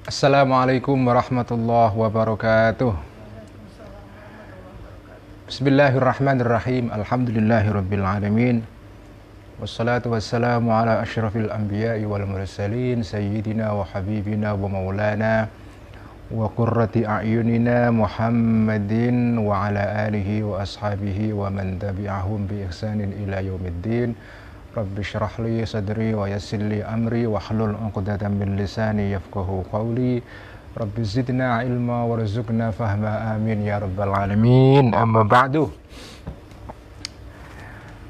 Assalamualaikum warahmatullahi wabarakatuh. Bismillahirrahmanirrahim. Alhamdulillahirabbil alamin. Wassalatu wassalamu ala asyrafil anbiya'i wal mursalin sayyidina wa habibina wa maulana wa qurrati a'yunina Muhammadin wa ala alihi wa ashabihi wa man tabi'ahum bi ihsanin ila yaumiddin. Rabbi syrah li sadri wa yassir li amri wa hlul 'uqdatam min lisani yafqahu qawli. Rabbi zidna ilma warzuqna fahma, amin ya rabbal alamin. Amma ba'du.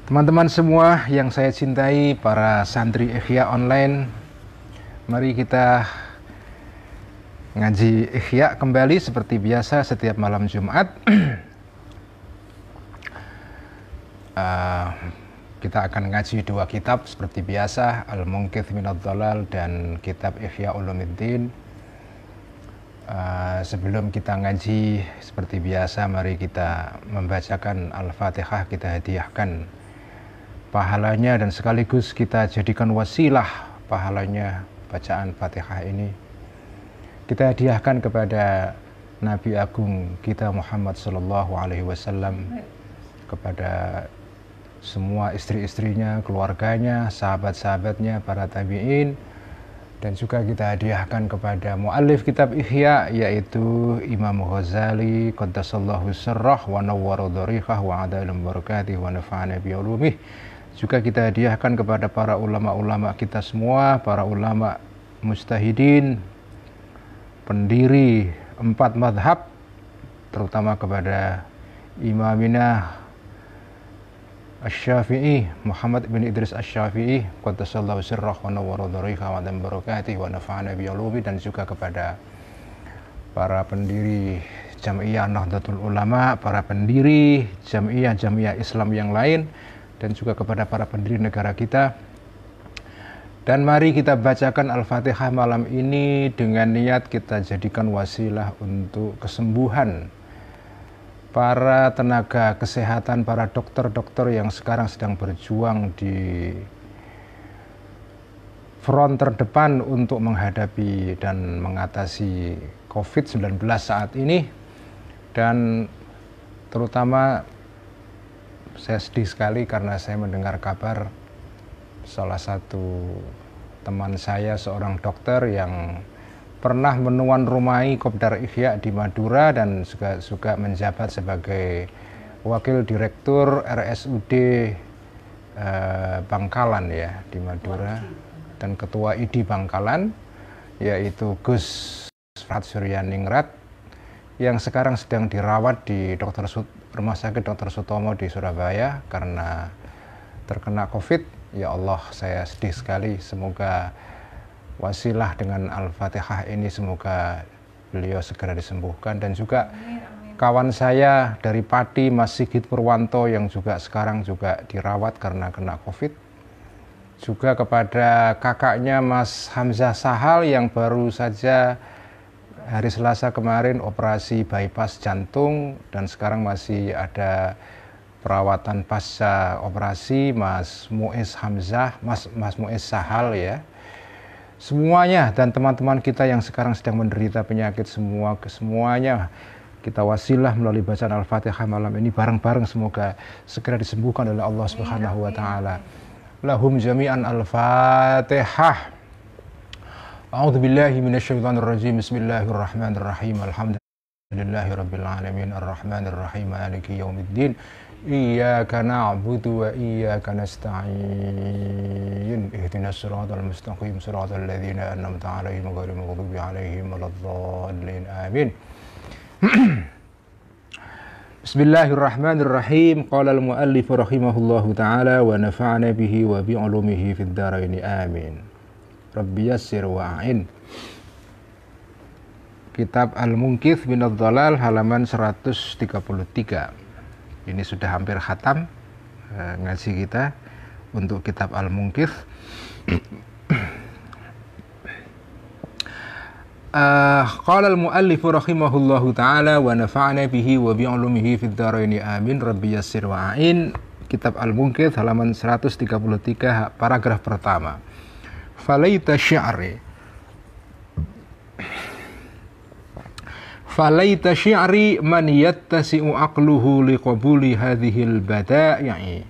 Teman-teman semua yang saya cintai, para santri Ihya online, mari kita ngaji Ihya kembali seperti biasa setiap malam Jumat. Kita akan ngaji dua kitab seperti biasa, Al-Munqidh Minadh Dhalal dan kitab Ihya Ulumuddin. Sebelum kita ngaji seperti biasa, mari kita membacakan Al-Fatihah, kita hadiahkan pahalanya dan sekaligus kita jadikan wasilah pahalanya bacaan Fatihah ini. Kita hadiahkan kepada Nabi Agung kita Muhammad sallallahu alaihi wasallam, kepada semua istri-istrinya, keluarganya, sahabat-sahabatnya, para tabi'in, dan juga kita hadiahkan kepada muallif kitab Ihya, yaitu Imam Ghazali qaddasallahu sirrah wa nawwara dhariqah wa adalum barakatih wa nafa'ana bi ulumih. Juga kita hadiahkan kepada para ulama-ulama kita semua, para ulama mujtahidin, pendiri 4 madhab, terutama kepada Imamina Asy-Syafi'i, Muhammad bin Idris Asy-Syafi'i qaddasallahu sirrah wa nawwara dhariqah wa adalum barakatih wa nafa'ana bi ulumih, dan juga kepada para pendiri Jam'iyah Nahdlatul Ulama, para pendiri Jam'iyah Islam yang lain, dan juga kepada para pendiri negara kita. Dan mari kita bacakan Al-Fatihah malam ini dengan niat kita jadikan wasilah untuk kesembuhan para tenaga kesehatan, para dokter-dokter yang sekarang sedang berjuang di front terdepan untuk menghadapi dan mengatasi COVID-19 saat ini. Dan terutama saya sedih sekali karena saya mendengar kabar salah satu teman saya, seorang dokter yang pernah menuan rumahi Kopdar Ihya di Madura dan juga menjabat sebagai wakil direktur RSUD Bangkalan ya di Madura, dan ketua ID Bangkalan, yaitu Gus Suryaningrat, yang sekarang sedang dirawat di Rumah Sakit Dr. Sutomo di Surabaya karena terkena COVID. Ya Allah, saya sedih sekali. Semoga wasilah dengan Al-Fatihah ini semoga beliau segera disembuhkan. Dan juga kawan saya dari Pati, Mas Sigit Purwanto, yang juga sekarang juga dirawat karena kena COVID. Juga kepada kakaknya Mas Hamzah Sahal yang baru saja hari Selasa kemarin operasi bypass jantung dan sekarang masih ada perawatan pasca operasi, Mas Muiz Hamzah, Mas Muiz Sahal ya. Semuanya dan teman-teman kita yang sekarang sedang menderita penyakit, semuanya kita wasilah melalui bacaan Al-Fatihah malam ini bareng-bareng, semoga segera disembuhkan oleh Allah Subhanahu wa taala. Lahum jami'an Al-Fatihah. A'udzu billahi minasyaitonir rajim. Bismillahirrahmanirrahim. Alhamdulillahirabbil alamin arrahmanir rahim maliki yaumiddin. Iyyaka na'budu wa iyyaka nasta'in. Ihdinas siratal mustaqim, siratal ladzina an'amta 'alaihim ghairil maghdubi 'alaihim waladdallin. Amin. Bismillahirrahmanirrahim. Qala al-muallif rahimahullahu ta'ala wa nafa'ana bihi wa bi 'ulumihi fid dharain. Amin. Rabbi yassir wa'in. Kitab Al-Munqidh Minadh Dhalal halaman 133. Ini sudah hampir khatam ngaji kita untuk kitab Al-Munqidh. Qala al-muallif rahimahullahu ta'ala wa nafa'ana bihi wa bi 'ulumihi fid dharain. Amin. Rabbi yassir wa'in. Kitab Al-Munqidh halaman 133, paragraf pertama. Falaita sya'ri Falaita syi'ri man yattasi'u aqluhu liqabuli hadhil bada'i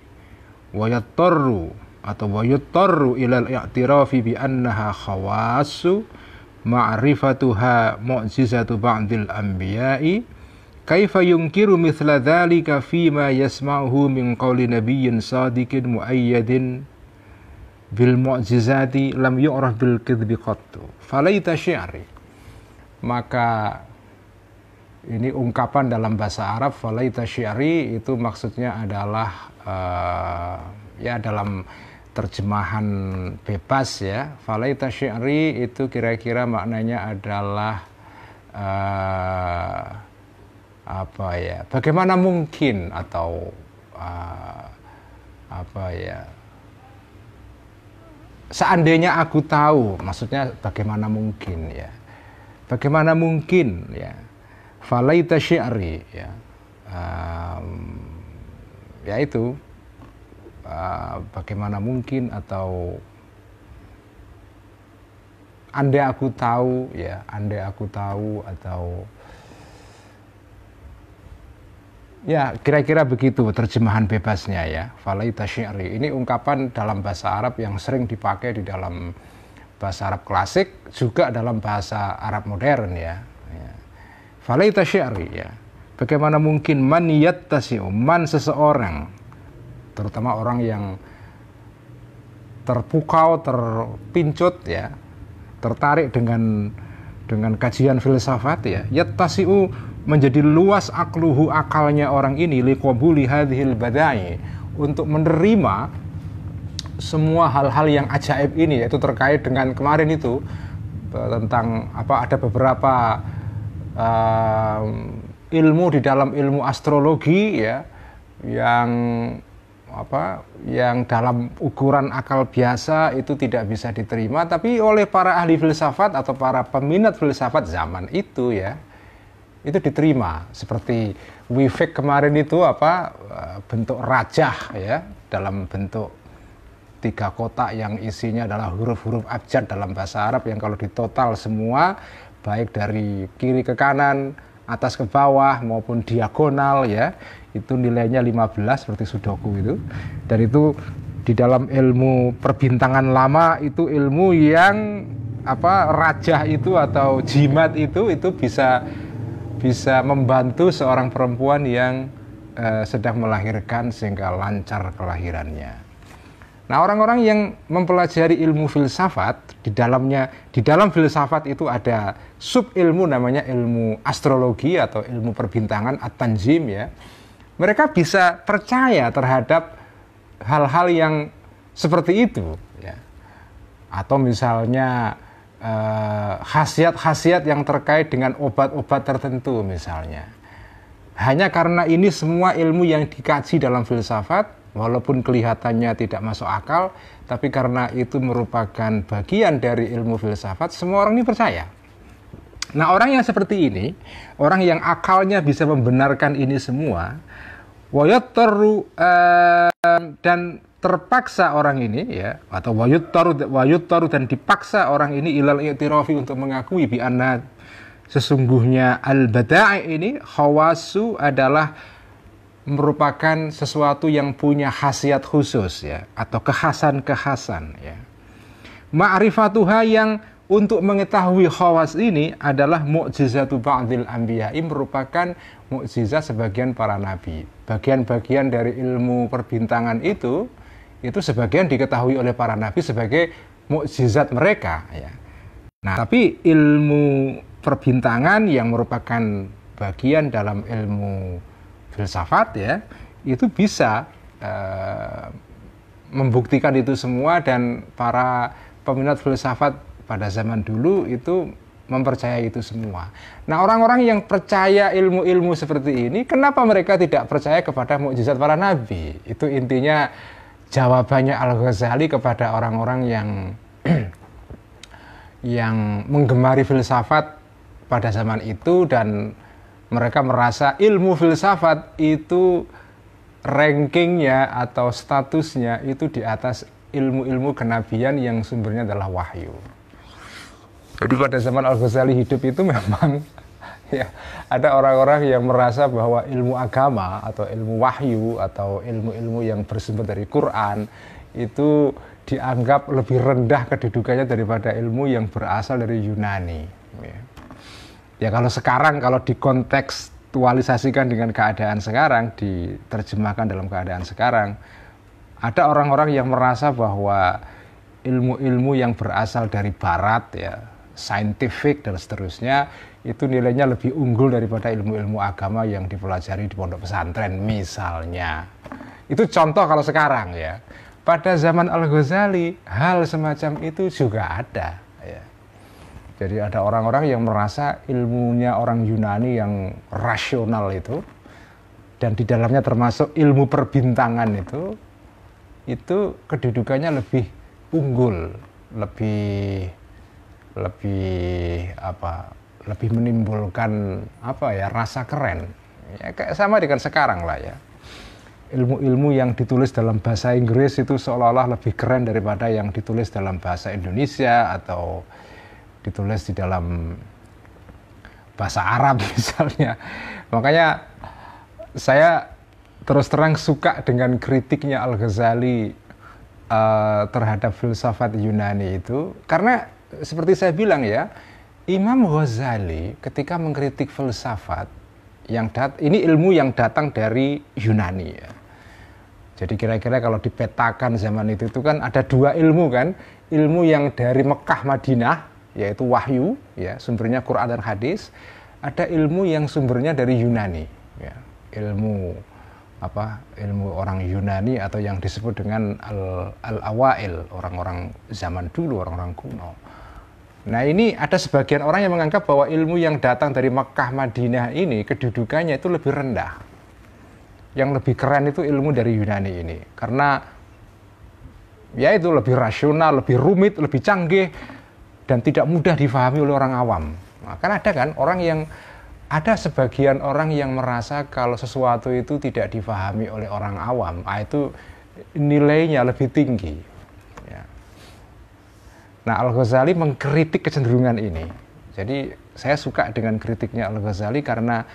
wa yattaru atau wa yattaru ila al-i'tirafi bi annaha khawassu ma'rifatuha mu'jizatu ba'dil anbiya'i kaifa yunkiru mithla dhalika fima yasma'uhu min qawli nabiyyin sadiqin muayyadin bil mu'jizati lam yu'raf bil kidbi qattu. Falaita syi'ri, maka ini ungkapan dalam bahasa Arab. Falaita syi'ri itu maksudnya adalah ya dalam terjemahan bebas ya. Falaita syi'ri itu kira-kira maknanya adalah apa ya? Bagaimana mungkin atau apa ya? Seandainya aku tahu, maksudnya bagaimana mungkin ya? Bagaimana mungkin ya? Falaita syi'ri ya. Yaitu bagaimana mungkin atau andai aku tahu ya, andai aku tahu atau ya kira-kira begitu terjemahan bebasnya ya. Falaita syi'ri ini ungkapan dalam bahasa Arab yang sering dipakai di dalam bahasa Arab klasik, juga dalam bahasa Arab modern ya. Falaita syi'ri ya. Bagaimana mungkin man yattasi'u, man seseorang, terutama orang yang terpukau, terpincut ya, tertarik dengan kajian filsafat ya, yattasi'u menjadi luas akluhu, akalnya orang ini, liqabuli hadhil badai, untuk menerima semua hal-hal yang ajaib ini, yaitu terkait dengan kemarin itu tentang apa, ada beberapa ilmu di dalam ilmu astrologi ya, yang apa, yang dalam ukuran akal biasa itu tidak bisa diterima, tapi oleh para ahli filsafat atau para peminat filsafat zaman itu ya, itu diterima. Seperti Wifik kemarin itu apa, bentuk rajah ya, dalam bentuk 3 kotak yang isinya adalah huruf-huruf abjad dalam bahasa Arab, yang kalau ditotal semua baik dari kiri ke kanan, atas ke bawah maupun diagonal ya, itu nilainya 15 seperti sudoku itu. Dan itu di dalam ilmu perbintangan lama itu ilmu yang apa, rajah itu atau jimat itu bisa membantu seorang perempuan yang sedang melahirkan sehingga lancar kelahirannya. Nah, orang-orang yang mempelajari ilmu filsafat, di dalam filsafat itu ada sub ilmu namanya ilmu astrologi atau ilmu perbintangan at-tanjim ya. Mereka bisa percaya terhadap hal-hal yang seperti itu ya. Atau misalnya khasiat-khasiat yang terkait dengan obat-obat tertentu misalnya. Hanya karena ini semua ilmu yang dikaji dalam filsafat, walaupun kelihatannya tidak masuk akal, tapi karena itu merupakan bagian dari ilmu filsafat, semua orang ini percaya. Nah, orang yang seperti ini, orang yang akalnya bisa membenarkan ini semua, dan terpaksa orang ini ya, atau wayuttaru dan dipaksa orang ini ilal i'tirafi untuk mengakui bi anna sesungguhnya al-bada'i ini khawasu adalah merupakan sesuatu yang punya khasiat khusus ya, atau kekhasan ya. Ma'rifatuha, yang untuk mengetahui khawas ini adalah mu'jizatu ba'dil anbiya'i, merupakan mukjizat sebagian para nabi. Bagian-bagian dari ilmu perbintangan itu sebagian diketahui oleh para nabi sebagai mukjizat mereka ya. Nah, tapi ilmu perbintangan yang merupakan bagian dalam ilmu filsafat ya, itu bisa membuktikan itu semua, dan para peminat filsafat pada zaman dulu itu mempercayai itu semua. Nah, orang-orang yang percaya ilmu-ilmu seperti ini, kenapa mereka tidak percaya kepada mukjizat para nabi? Itu intinya jawabannya Al-Ghazali kepada orang-orang yang menggemari filsafat pada zaman itu, dan mereka merasa ilmu filsafat itu rankingnya atau statusnya itu di atas ilmu-ilmu kenabian yang sumbernya adalah wahyu. Jadi pada zaman Al-Ghazali hidup itu memang Ya, ada orang-orang yang merasa bahwa ilmu agama atau ilmu wahyu atau ilmu-ilmu yang bersumber dari Quran itu dianggap lebih rendah kedudukannya daripada ilmu yang berasal dari Yunani. Ya kalau sekarang, kalau dikontekstualisasikan dengan keadaan sekarang, diterjemahkan dalam keadaan sekarang, ada orang-orang yang merasa bahwa ilmu-ilmu yang berasal dari Barat, ya, scientific dan seterusnya, itu nilainya lebih unggul daripada ilmu-ilmu agama yang dipelajari di pondok pesantren misalnya. Itu contoh kalau sekarang ya. Pada zaman Al-Ghazali hal semacam itu juga ada ya. Jadi ada orang-orang yang merasa ilmunya orang Yunani yang rasional itu, dan di dalamnya termasuk ilmu perbintangan itu kedudukannya lebih unggul, lebih menimbulkan rasa keren. Ya, kayak sama dengan sekarang lah ya. Ilmu-ilmu yang ditulis dalam bahasa Inggris itu seolah-olah lebih keren daripada yang ditulis dalam bahasa Indonesia atau ditulis di dalam bahasa Arab misalnya. Makanya saya terus terang suka dengan kritiknya Al-Ghazali terhadap filsafat Yunani itu, karena seperti saya bilang ya, Imam Ghazali ketika mengkritik filsafat ini ilmu yang datang dari Yunani ya. Jadi kira-kira kalau dipetakan zaman itu kan ada dua ilmu kan, ilmu yang dari Mekah Madinah yaitu wahyu ya, sumbernya Quran dan hadis, ada ilmu yang sumbernya dari Yunani ya, ilmu orang Yunani atau yang disebut dengan al-awail, orang-orang zaman dulu, orang-orang kuno. Nah ini ada sebagian orang yang menganggap bahwa ilmu yang datang dari Mekah Madinah ini kedudukannya itu lebih rendah. Yang lebih keren itu ilmu dari Yunani ini, karena ya itu lebih rasional, lebih rumit, lebih canggih, dan tidak mudah difahami oleh orang awam. Nah, kan ada sebagian orang yang merasa kalau sesuatu itu tidak difahami oleh orang awam, itu nilainya lebih tinggi. Ya. Nah, Al-Ghazali mengkritik kecenderungan ini. Jadi saya suka dengan kritiknya Al-Ghazali karena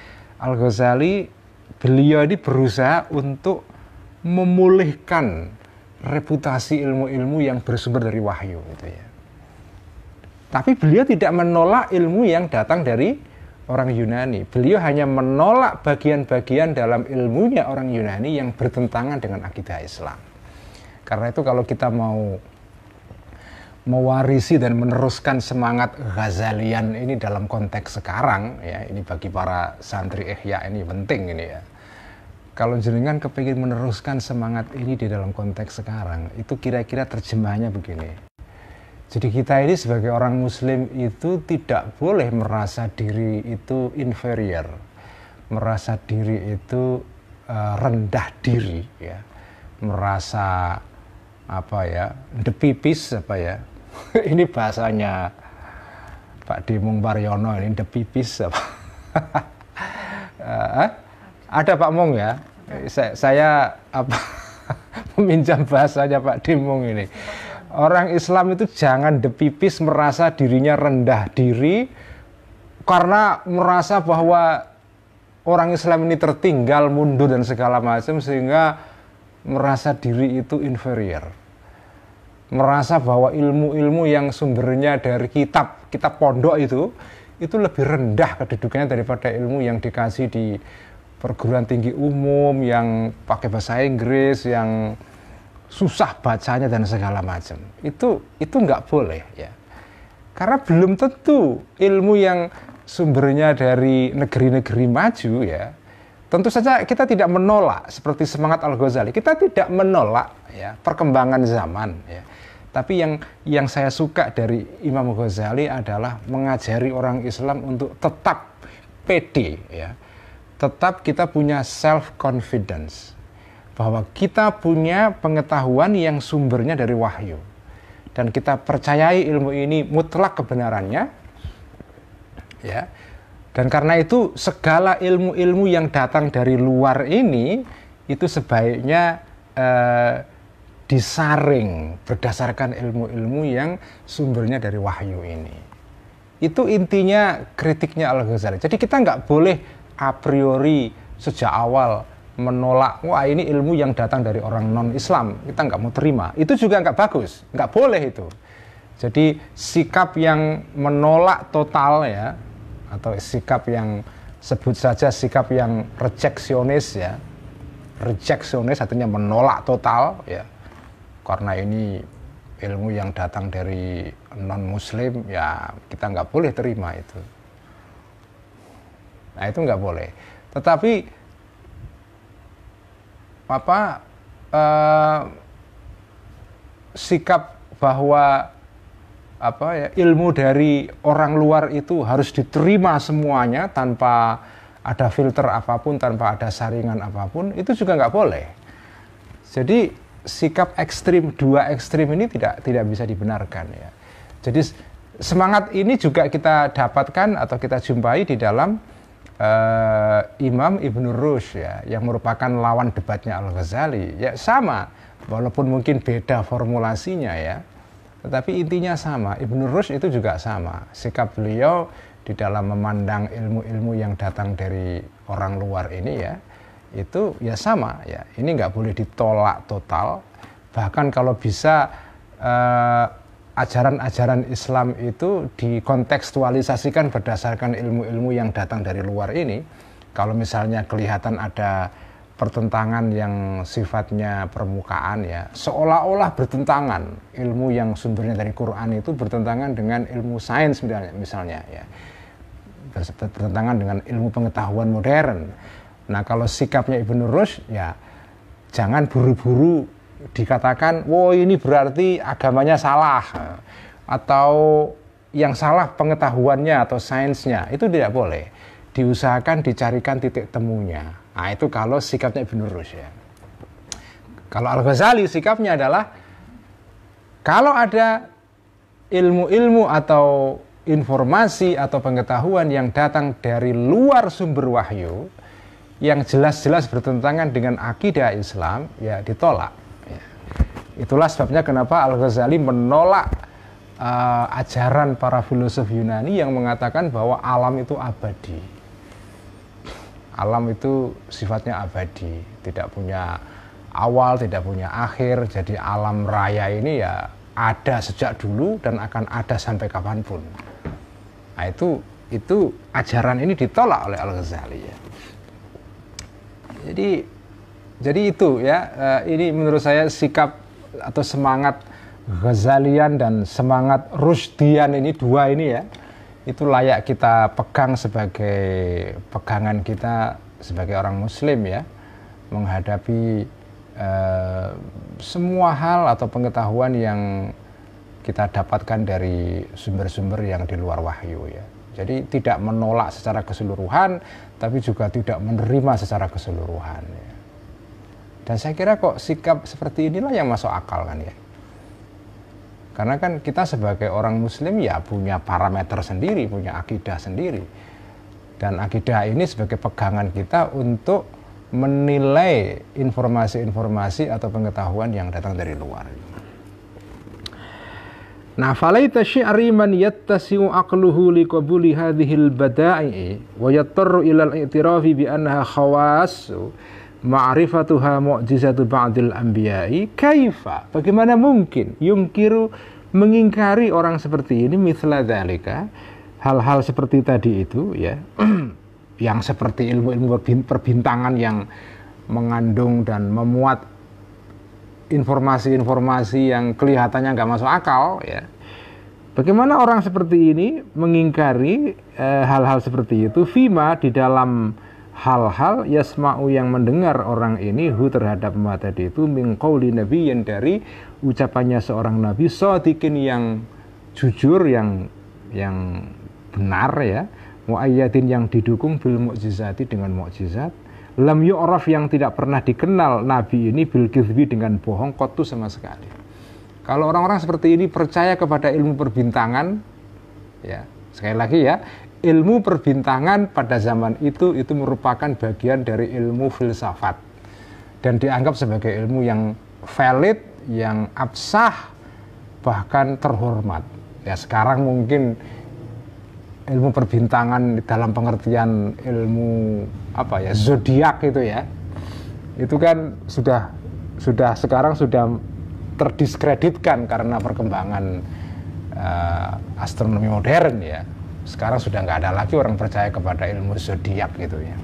beliau ini berusaha untuk memulihkan reputasi ilmu-ilmu yang bersumber dari wahyu gitu ya. Tapi beliau tidak menolak ilmu yang datang dari orang Yunani. Beliau hanya menolak bagian-bagian dalam ilmunya orang Yunani yang bertentangan dengan akidah Islam. Karena itu kalau kita mau mewarisi dan meneruskan semangat Ghazalian ini dalam konteks sekarang ya, ini bagi para santri Ihya ini penting ini ya. Kalau jenengan kepingin meneruskan semangat ini di dalam konteks sekarang, itu kira-kira terjemahnya begini. Jadi kita ini sebagai orang muslim itu tidak boleh merasa diri itu inferior, merasa diri itu rendah diri ya, merasa depipis ini bahasanya Pak Demung Paryono, ini depipis ada Pak Mung ya, saya meminjam bahasanya Pak Demung ini. Orang Islam itu jangan depipis merasa dirinya rendah diri karena merasa bahwa orang Islam ini tertinggal, mundur dan segala macam, sehingga merasa diri itu inferior. Merasa bahwa ilmu-ilmu yang sumbernya dari kitab pondok itu lebih rendah kedudukannya daripada ilmu yang dikasih di perguruan tinggi umum, yang pakai bahasa Inggris, yang susah bacanya dan segala macam. Itu nggak boleh ya. Karena belum tentu ilmu yang sumbernya dari negeri-negeri maju ya. Tentu saja kita tidak menolak seperti semangat Al-Ghazali. Kita tidak menolak ya perkembangan zaman ya. Tapi yang saya suka dari Imam Ghazali adalah mengajari orang Islam untuk tetap pede ya. Tetap kita punya self confidence bahwa kita punya pengetahuan yang sumbernya dari wahyu. Dan kita percayai ilmu ini mutlak kebenarannya ya. Dan karena itu segala ilmu-ilmu yang datang dari luar ini itu sebaiknya disaring berdasarkan ilmu-ilmu yang sumbernya dari wahyu ini. Itu intinya kritiknya Al-Ghazali. Jadi kita nggak boleh a priori sejak awal menolak, wah ini ilmu yang datang dari orang non-Islam, kita nggak mau terima. Itu juga nggak bagus, nggak boleh itu. Jadi sikap yang menolak total ya, atau sikap yang sebut saja sikap yang rejeksionis ya, rejeksionis artinya menolak total ya, karena ini ilmu yang datang dari non-Muslim ya kita nggak boleh terima itu. Nah itu nggak boleh. Tetapi sikap bahwa ilmu dari orang luar itu harus diterima semuanya tanpa ada filter apapun, tanpa ada saringan apapun, itu juga nggak boleh. Jadi sikap ekstrim, dua ekstrim ini tidak bisa dibenarkan ya. Jadi semangat ini juga kita dapatkan atau kita jumpai di dalam Imam Ibn Rushd ya, yang merupakan lawan debatnya Al-Ghazali. Ya sama, walaupun mungkin beda formulasinya ya, tetapi intinya sama. Ibn Rushd itu juga sama. Sikap beliau di dalam memandang ilmu-ilmu yang datang dari orang luar ini ya, itu ya sama ya. Ini nggak boleh ditolak total. Bahkan kalau bisa ajaran-ajaran Islam itu dikontekstualisasikan berdasarkan ilmu-ilmu yang datang dari luar ini. Kalau misalnya kelihatan ada pertentangan yang sifatnya permukaan ya, seolah-olah bertentangan, ilmu yang sumbernya dari Quran itu bertentangan dengan ilmu sains misalnya ya, bertentangan dengan ilmu pengetahuan modern. Nah kalau sikapnya Ibn Rushd ya jangan buru-buru dikatakan, wow ini berarti agamanya salah, atau yang salah pengetahuannya atau sainsnya, itu tidak boleh. Diusahakan dicarikan titik temunya. Nah itu kalau sikapnya Ibn Rushd ya. Kalau Al-Ghazali sikapnya adalah, kalau ada ilmu-ilmu atau informasi atau pengetahuan yang datang dari luar sumber wahyu, yang jelas-jelas bertentangan dengan akidah Islam, ya ditolak. Itulah sebabnya kenapa Al-Ghazali menolak ajaran para filosof Yunani yang mengatakan bahwa alam itu abadi. Alam itu sifatnya abadi, tidak punya awal, tidak punya akhir. Jadi alam raya ini ya ada sejak dulu dan akan ada sampai kapanpun. Nah itu ajaran ini ditolak oleh Al-Ghazali ya. Jadi itu ya, ini menurut saya sikap atau semangat Ghazalian dan semangat Rushdian ini, dua ini ya, itu layak kita pegang sebagai pegangan kita sebagai orang Muslim ya, menghadapi semua hal atau pengetahuan yang kita dapatkan dari sumber-sumber yang di luar wahyu ya. Jadi tidak menolak secara keseluruhan, tapi juga tidak menerima secara keseluruhan ya. Dan saya kira kok sikap seperti inilah yang masuk akal kan ya. Karena kan kita sebagai orang Muslim ya punya parameter sendiri, punya akidah sendiri. Dan akidah ini sebagai pegangan kita untuk menilai informasi-informasi atau pengetahuan yang datang dari luar. Nah, falaita syi'ri man yattasi'u aqluhu liqabuli hadhil bada'i wa yattarru ila al-i'tirafi bi annaha khawas ma'rifatuha mu'jizatu ba'dil anbiya'i kaifa, bagaimana mungkin yungkiru, mengingkari orang seperti ini, mithla dzalika, hal-hal seperti tadi itu ya, yang seperti ilmu-ilmu perbintangan yang mengandung dan memuat informasi-informasi yang kelihatannya nggak masuk akal ya. Bagaimana orang seperti ini mengingkari hal-hal seperti itu, fima, di dalam hal-hal yasma'u, yang mendengar orang ini, hu, terhadap ma tadi itu, min qauli nabiyyin, dari ucapannya seorang nabi, shadiqin, yang jujur, yang benar ya, mu'ayyadin, yang didukung, bil mu'jizati, dengan mukjizat, lam yu'raf, yang tidak pernah dikenal nabi ini, bil kizbi, dengan bohong, qattu, sama sekali. Kalau orang-orang seperti ini percaya kepada ilmu perbintangan ya, sekali lagi ya, ilmu perbintangan pada zaman itu merupakan bagian dari ilmu filsafat dan dianggap sebagai ilmu yang valid, yang absah, bahkan terhormat. Ya sekarang mungkin ilmu perbintangan dalam pengertian ilmu apa ya, zodiak itu ya, itu kan sudah sekarang sudah terdiskreditkan karena perkembangan astronomi modern ya. Sekarang sudah nggak ada lagi orang percaya kepada ilmu zodiak gitu ya.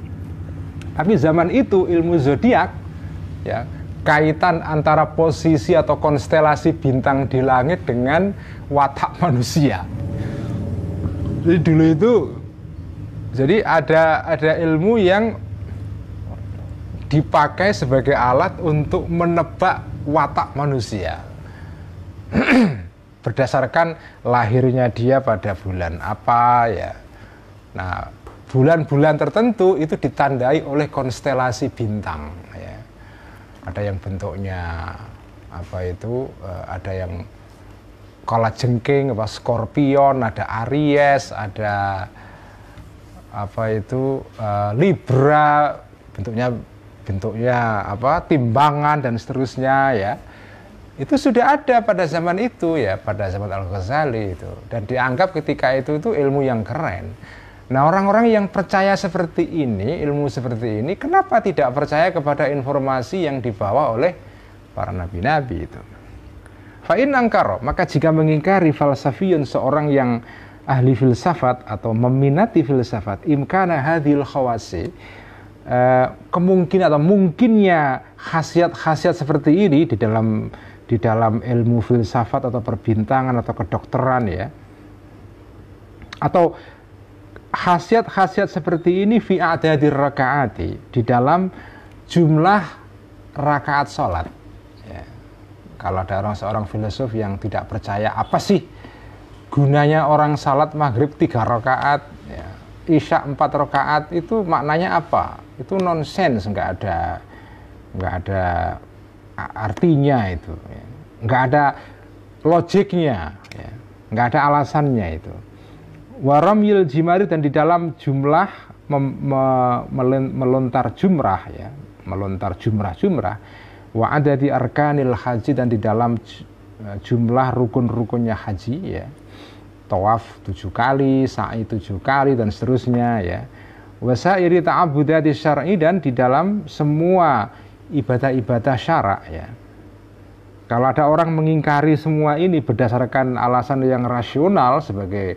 Tapi zaman itu ilmu zodiak ya, kaitan antara posisi atau konstelasi bintang di langit dengan watak manusia. Jadi dulu itu, jadi ada ilmu yang dipakai sebagai alat untuk menebak watak manusia berdasarkan lahirnya dia pada bulan apa ya. Nah, bulan-bulan tertentu itu ditandai oleh konstelasi bintang ya. Ada yang bentuknya apa itu, ada yang kalajengking, apa Scorpion, ada Aries, ada apa itu Libra, bentuknya apa timbangan dan seterusnya ya. Itu sudah ada pada zaman itu ya, pada zaman Al-Ghazali itu, dan dianggap ketika itu ilmu yang keren. Nah, orang-orang yang percaya seperti ini, ilmu seperti ini, kenapa tidak percaya kepada informasi yang dibawa oleh para nabi-nabi itu? Fa'in angkaro, maka jika mengingkari falsafiyun, seorang yang ahli filsafat atau meminati filsafat, imkana hadhil khawasi, kemungkinan atau mungkinnya khasiat-khasiat seperti ini di dalam ilmu filsafat atau perbintangan atau kedokteran ya, atau khasiat-khasiat seperti ini fi a'dadir rakaati, di dalam jumlah rakaat sholat ya. Kalau ada seorang filosof yang tidak percaya apa sih gunanya orang salat maghrib 3 rakaat ya, isya 4 rakaat, itu maknanya apa, itu nonsens, nggak ada artinya itu ya. Nggak ada logiknya ya. Nggak ada alasannya itu. Waramil jimari, dan di dalam jumlah melontar jumrah ya, melontar jumrah, wa ada di arkanil haji, dan di dalam jumlah rukun-rukunnya haji ya, tawaf 7 kali, sa'i 7 kali dan seterusnya ya, wasairi ta'abudati syar'i, dan di dalam semua ibadah-ibadah syarak ya. Kalau ada orang mengingkari semua ini berdasarkan alasan yang rasional sebagai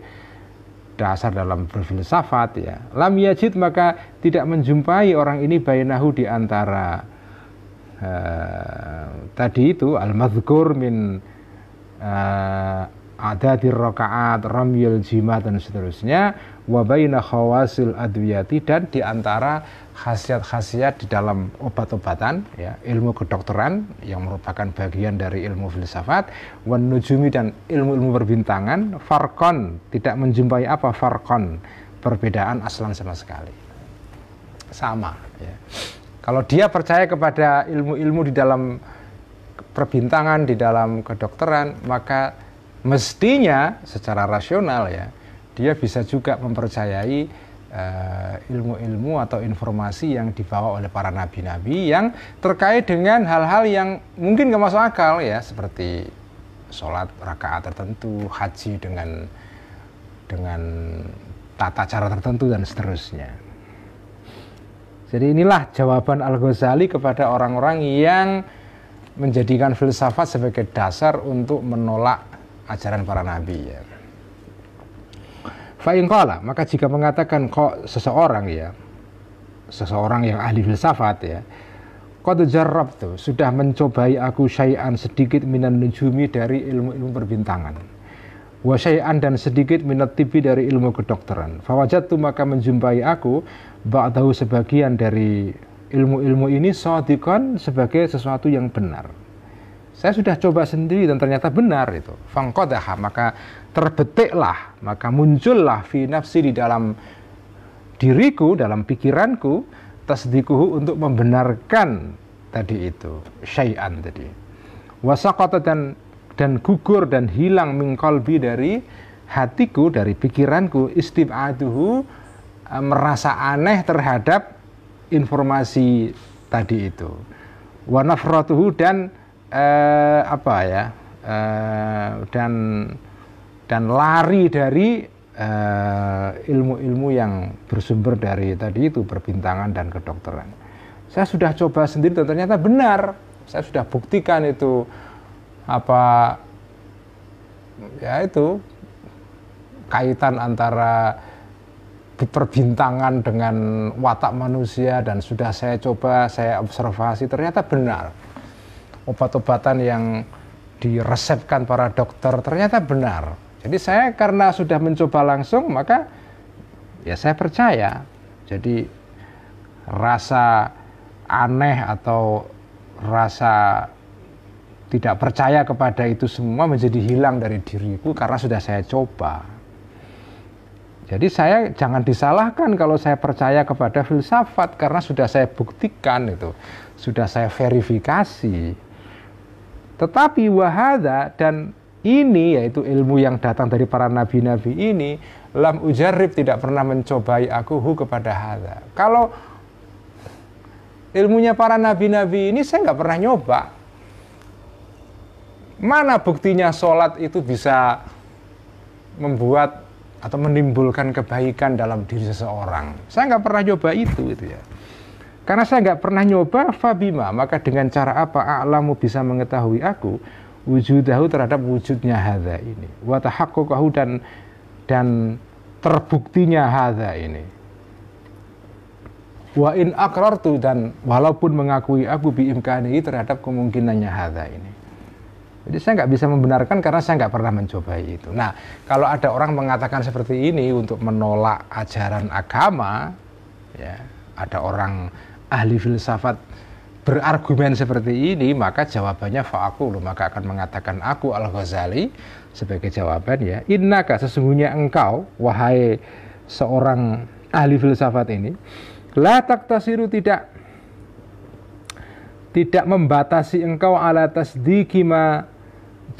dasar dalam berfilsafat ya, lam yajid, maka tidak menjumpai orang ini bainahu, di antara tadi itu al-madhkur min adadir rakaat, ramyil jima dan seterusnya, wa baina khawasil adwiyati, dan di antara khasiat-khasiat di dalam obat-obatan ya, ilmu kedokteran yang merupakan bagian dari ilmu filsafat, wan nujumi, dan ilmu-ilmu perbintangan, farqon, tidak menjumpai apa farqon, perbedaan aslan sama sekali, sama ya. Kalau dia percaya kepada ilmu-ilmu di dalam perbintangan, di dalam kedokteran, maka mestinya secara rasional ya, dia bisa juga mempercayai ilmu-ilmu atau informasi yang dibawa oleh para nabi-nabi yang terkait dengan hal-hal yang mungkin nggak masuk akal ya, seperti sholat rakaat tertentu, haji dengan tata cara tertentu dan seterusnya. Jadi inilah jawaban Al-Ghazali kepada orang-orang yang menjadikan filsafat sebagai dasar untuk menolak ajaran para nabi ya. Fa'in qala, maka jika mengatakan kok seseorang yang ahli filsafat ya, qad jarrabtu, sudah mencobai aku syai'an, sedikit minan nujumi, dari ilmu-ilmu perbintangan, wa syai'an, dan sedikit minat tibi, dari ilmu kedokteran, fawajadtu, maka menjumpai aku ba'dahu, sebagian dari ilmu-ilmu ini, shadiqan, sebagai sesuatu yang benar. Saya sudah coba sendiri dan ternyata benar itu. Fangqadaha, maka terbetiklah, maka muncullah fi nafsi, di dalam diriku, dalam pikiranku, tasdikuhu, untuk membenarkan tadi itu, syai'an tadi. Wasaqata, dan gugur dan hilang min qalbi, dari hatiku, dari pikiranku, istib'aduhu, merasa aneh terhadap informasi tadi itu. Wa nafratuhu, dan dan lari dari ilmu-ilmu yang bersumber dari tadi itu perbintangan dan kedokteran. Saya sudah coba sendiri dan ternyata benar. Saya sudah buktikan itu apa ya itu kaitan antara perbintangan dengan watak manusia, dan sudah saya coba, saya observasi, ternyata benar. Obat-obatan yang diresepkan para dokter ternyata benar. Jadi saya karena sudah mencoba langsung, maka ya saya percaya. Jadi rasa aneh atau rasa tidak percaya kepada itu semua menjadi hilang dari diriku karena sudah saya coba. Jadi saya jangan disalahkan kalau saya percaya kepada filsafat, karena sudah saya buktikan itu, sudah saya verifikasi. Tetapi wahada, dan ini yaitu ilmu yang datang dari para nabi-nabi ini, lam ujarrib, tidak pernah mencobai aku kepada hadza. Kalau ilmunya para nabi-nabi ini saya nggak pernah nyoba. Mana buktinya sholat itu bisa membuat atau menimbulkan kebaikan dalam diri seseorang? Saya nggak pernah nyoba itu ya. Karena saya nggak pernah nyoba, fabima, maka dengan cara apa a'lamu bisa mengetahui aku wujudahu terhadap wujudnya hadza ini, wa tahaqquqahu dan terbuktinya hadza ini, wa in aqrartu, dan walaupun mengakui aku biimkanihi terhadap kemungkinannya hadza ini. Jadi saya nggak bisa membenarkan karena saya nggak pernah mencobai itu. Nah, kalau ada orang mengatakan seperti ini untuk menolak ajaran agama, ya, ada orang ahli filsafat berargumen seperti ini, maka jawabannya fa'aqulu, maka akan mengatakan aku Al-Ghazali sebagai jawaban, ya, innaka, sesungguhnya engkau wahai seorang ahli filsafat ini, la taktasiru, tidak membatasi engkau ala tasdiki ma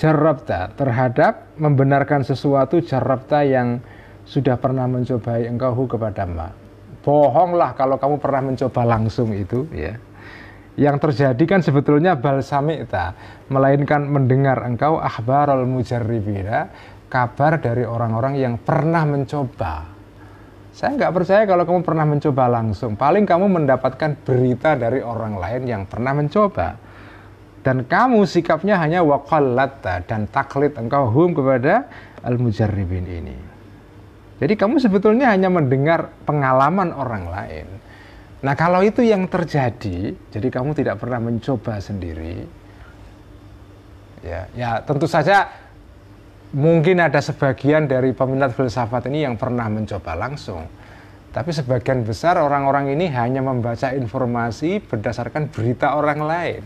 jarrabta, terhadap membenarkan sesuatu jarrabta yang sudah pernah mencobai engkau kepada ma. Bohonglah kalau kamu pernah mencoba langsung itu, ya. Yang terjadi kan sebetulnya balsamita, melainkan mendengar engkau akhbarul mujarribina, kabar dari orang-orang yang pernah mencoba. Saya nggak percaya kalau kamu pernah mencoba langsung. Paling kamu mendapatkan berita dari orang lain yang pernah mencoba. Dan kamu sikapnya hanya waqallatta, dan taklid engkau kepada al-mujarribin ini. Jadi kamu sebetulnya hanya mendengar pengalaman orang lain. Nah, kalau itu yang terjadi, jadi kamu tidak pernah mencoba sendiri, ya tentu saja mungkin ada sebagian dari peminat filsafat ini yang pernah mencoba langsung. Tapi sebagian besar orang-orang ini hanya membaca informasi berdasarkan berita orang lain.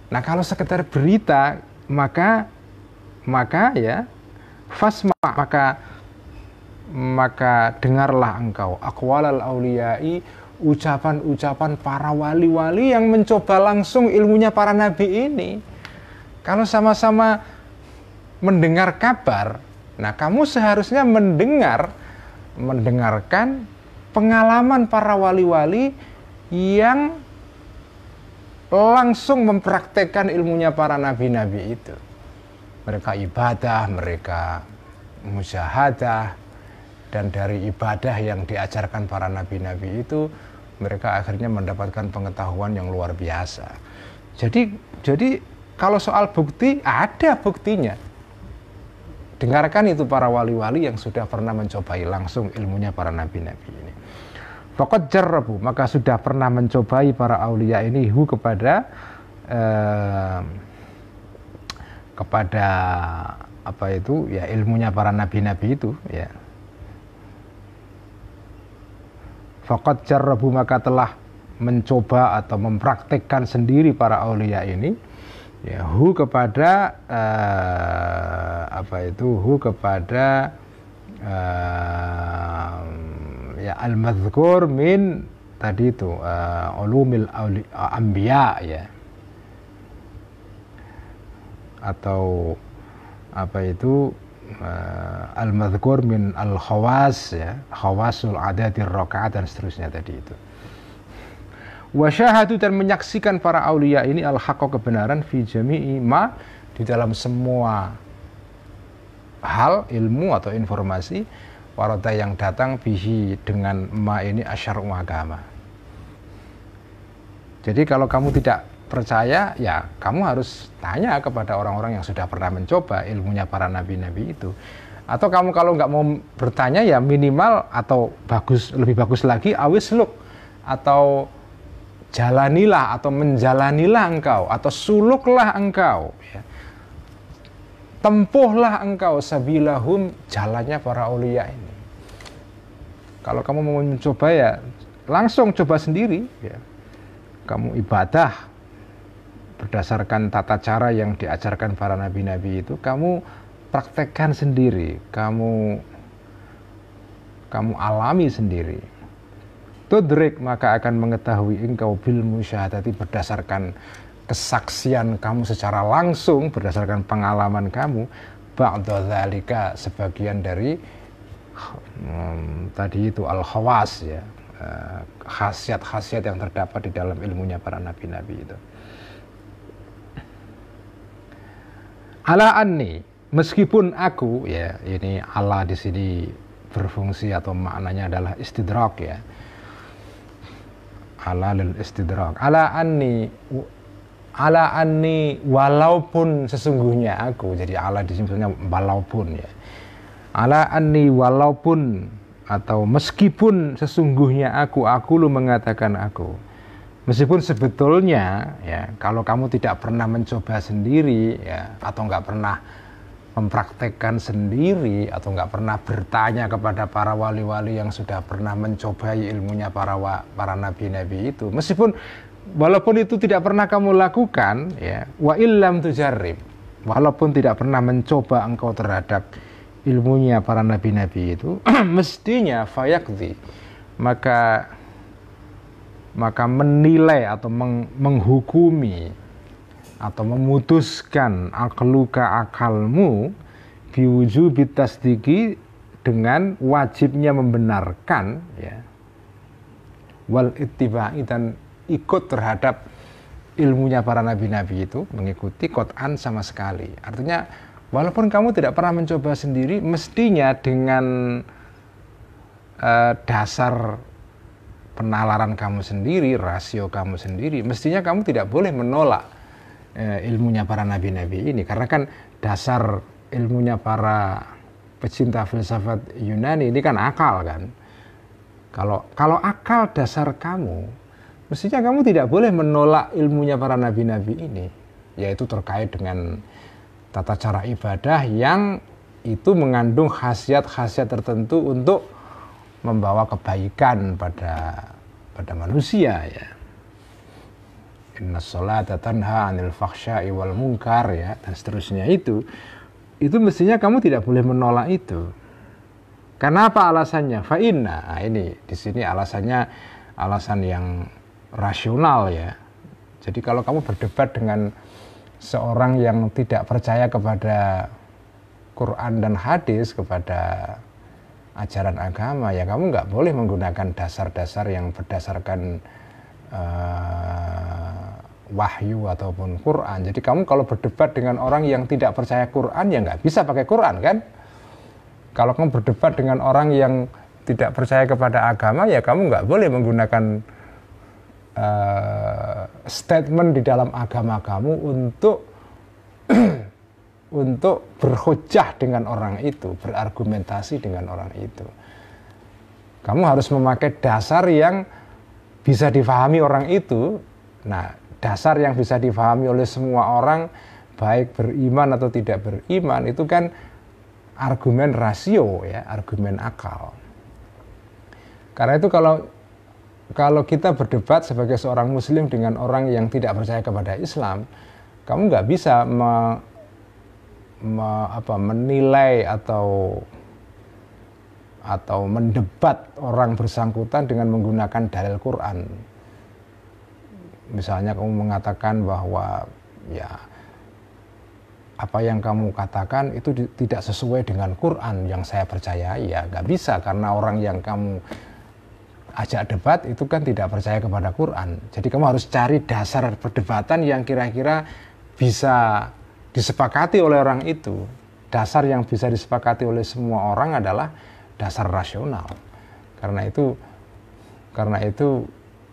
Nah, kalau sekedar berita, maka ya fasma, maka dengarlah engkau aqwalal auliyai, ucapan-ucapan para wali-wali yang mencoba langsung ilmunya para nabi ini. Kalau sama-sama mendengar kabar, nah kamu seharusnya mendengarkan pengalaman para wali-wali yang langsung mempraktekkan ilmunya para nabi-nabi itu. Mereka ibadah, mereka musyahadah, dan dari ibadah yang diajarkan para nabi-nabi itu, mereka akhirnya mendapatkan pengetahuan yang luar biasa. Jadi kalau soal bukti, ada buktinya. Dengarkan itu para wali-wali yang sudah pernah mencobai langsung ilmunya para nabi-nabi ini. Faqad jarrabu, maka sudah pernah mencobai para aulia ini kepada apa itu, ya, ilmunya para nabi-nabi itu, ya. Faqad jarrabu, maka telah mencoba atau mempraktekkan sendiri para aulia ini, ya, kepada kepada ya al-madhkur min tadi itu ulumil anbiya, ya, atau apa itu al-madhkur min al-khawas, ya, khawasul adatir rakaat dan seterusnya tadi itu. Wa syahadu, dan menyaksikan para aulia ini al-haqqa, kebenaran, fi jami'i ma, di dalam semua hal, ilmu atau informasi, warada yang datang bihi dengan ma ini asyar'u agama. Jadi kalau kamu tidak percaya, ya kamu harus tanya kepada orang-orang yang sudah pernah mencoba ilmunya para nabi-nabi itu. Atau kamu kalau nggak mau bertanya, ya minimal atau lebih bagus lagi awisluk, atau jalanilah atau menjalanilah engkau, atau suluklah engkau, ya. Tempuhlah engkau sabilahum, jalannya para aulia ini. Kalau kamu mau mencoba, ya langsung coba sendiri, ya. Kamu ibadah berdasarkan tata cara yang diajarkan para nabi-nabi itu, kamu praktekkan sendiri, kamu alami sendiri. Tudrik, maka akan mengetahui engkau bil musyahadati, berdasarkan kesaksian kamu secara langsung, berdasarkan pengalaman kamu, ba'da dzalika, sebagian dari tadi itu al-khawas, ya, khasiat-khasiat yang terdapat di dalam ilmunya para nabi-nabi itu. Ala anni, meskipun aku, ya ini ala di sini berfungsi atau maknanya adalah istidrak, ya. Ala lil istidrak. Ala anni walaupun sesungguhnya aku. Jadi ala di sini maksudnya walaupun, ya. Ala anni walaupun atau meskipun sesungguhnya aku lu mengatakan aku. Meskipun sebetulnya, ya, kalau kamu tidak pernah mencoba sendiri, ya, atau nggak pernah mempraktekkan sendiri, atau nggak pernah bertanya kepada para wali-wali yang sudah pernah mencobai ilmunya para nabi-nabi itu, meskipun walaupun itu tidak pernah kamu lakukan, ya, wa illam tujarrib, walaupun tidak pernah mencoba engkau terhadap ilmunya para nabi-nabi itu, mestinya fayaqdi, maka menilai atau menghukumi atau memutuskan akalmu biwujubi tasdiki, dengan wajibnya membenarkan, ya, wal ittiba'i, dan ikut terhadap ilmunya para nabi-nabi itu, mengikuti qat'an sama sekali. Artinya walaupun kamu tidak pernah mencoba sendiri, mestinya dengan dasar penalaran kamu sendiri, rasio kamu sendiri, mestinya kamu tidak boleh menolak ilmunya para nabi-nabi ini, karena kan dasar ilmunya para pecinta filsafat Yunani ini kan akal, kan. Kalau akal dasar kamu, mestinya kamu tidak boleh menolak ilmunya para nabi-nabi ini, yaitu terkait dengan tata cara ibadah yang itu mengandung khasiat-khasiat tertentu untuk membawa kebaikan pada manusia, ya. Inna sholata tanha 'anil fakhsya'i wal munkar, ya, dan seterusnya itu mestinya kamu tidak boleh menolak itu. Karena apa alasannya? Fa inna. Nah, ini di sini alasannya alasan yang rasional, ya. Jadi kalau kamu berdebat dengan seorang yang tidak percaya kepada Quran dan hadis, kepada ajaran agama, ya kamu nggak boleh menggunakan dasar-dasar yang berdasarkan wahyu ataupun Quran. Jadi kamu kalau berdebat dengan orang yang tidak percaya Quran, ya nggak bisa pakai Quran, kan? Kalau kamu berdebat dengan orang yang tidak percaya kepada agama, ya kamu nggak boleh menggunakan statement di dalam agama kamu untuk berhujjah dengan orang itu, berargumentasi dengan orang itu. Kamu harus memakai dasar yang bisa difahami orang itu. Nah, dasar yang bisa difahami oleh semua orang, baik beriman atau tidak beriman, itu kan argumen rasio, ya, argumen akal. Karena itu kalau kita berdebat sebagai seorang muslim dengan orang yang tidak percaya kepada Islam, kamu nggak bisa menilai atau mendebat orang bersangkutan dengan menggunakan dalil Quran. Misalnya kamu mengatakan bahwa, ya, apa yang kamu katakan itu tidak sesuai dengan Quran yang saya percaya, ya nggak bisa, karena orang yang kamu ajak debat itu kan tidak percaya kepada Quran. Jadi kamu harus cari dasar perdebatan yang kira-kira bisa disepakati oleh orang itu. dasar yang bisa disepakati oleh semua orang adalah dasar rasional. Karena itu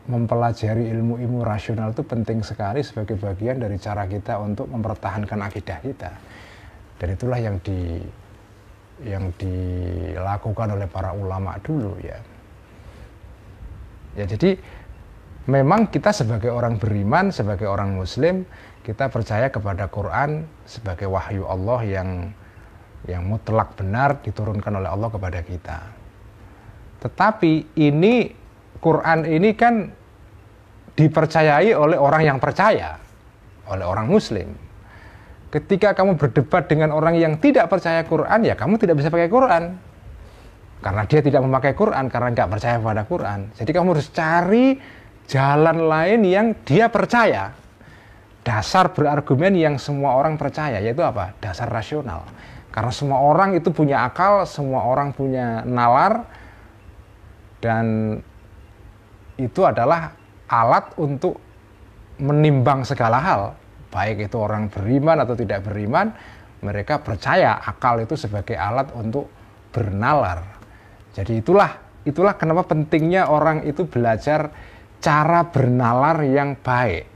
mempelajari ilmu-ilmu rasional itu penting sekali sebagai bagian dari cara kita untuk mempertahankan akidah kita. Dan itulah yang dilakukan oleh para ulama dulu ya. Ya, jadi memang kita sebagai orang beriman, sebagai orang muslim, kita percaya kepada Quran sebagai wahyu Allah yang mutlak benar diturunkan oleh Allah kepada kita. Tetapi Quran ini kan dipercayai oleh orang yang percaya, oleh orang muslim. Ketika kamu berdebat dengan orang yang tidak percaya Quran, ya kamu tidak bisa pakai Quran. Karena dia tidak memakai Quran, karena nggak percaya pada Quran. Jadi kamu harus cari jalan lain yang dia percaya. Dasar berargumen yang semua orang percaya, yaitu apa? Dasar rasional. Karena semua orang itu punya akal, semua orang punya nalar, dan itu adalah alat untuk menimbang segala hal, baik itu orang beriman atau tidak beriman, mereka percaya akal itu sebagai alat untuk bernalar. Jadi itulah kenapa pentingnya orang itu belajar cara bernalar yang baik.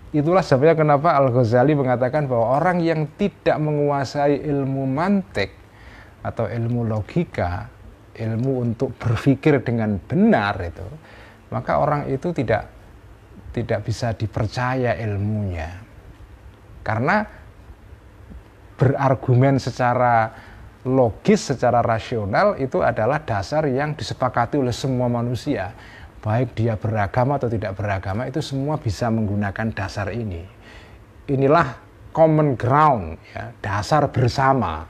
Itulah sebabnya kenapa Al-Ghazali mengatakan bahwa orang yang tidak menguasai ilmu mantik atau ilmu logika, ilmu untuk berpikir dengan benar itu, maka orang itu tidak bisa dipercaya ilmunya. Karena berargumen secara logis, secara rasional itu adalah dasar yang disepakati oleh semua manusia. Baik dia beragama atau tidak beragama, itu semua bisa menggunakan dasar ini. Inilah common ground, ya, dasar bersama.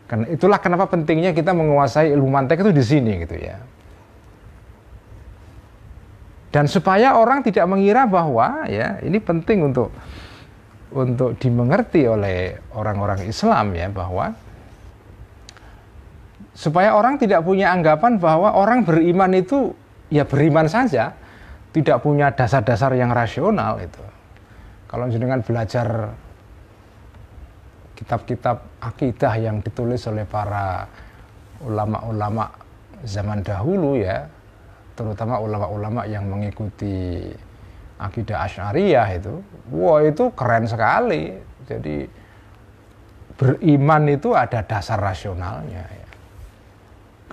Karena itulah kenapa pentingnya kita menguasai ilmu mantik itu di sini gitu ya. Dan supaya orang tidak mengira bahwa ya ini penting untuk dimengerti oleh orang-orang Islam ya, bahwa supaya orang tidak punya anggapan bahwa orang beriman itu ya beriman saja, tidak punya dasar-dasar yang rasional itu. Kalau jenengan belajar kitab-kitab akidah yang ditulis oleh para ulama-ulama zaman dahulu ya, terutama ulama-ulama yang mengikuti akidah Asy'ariyah itu, wah itu keren sekali. Jadi beriman itu ada dasar rasionalnya ya.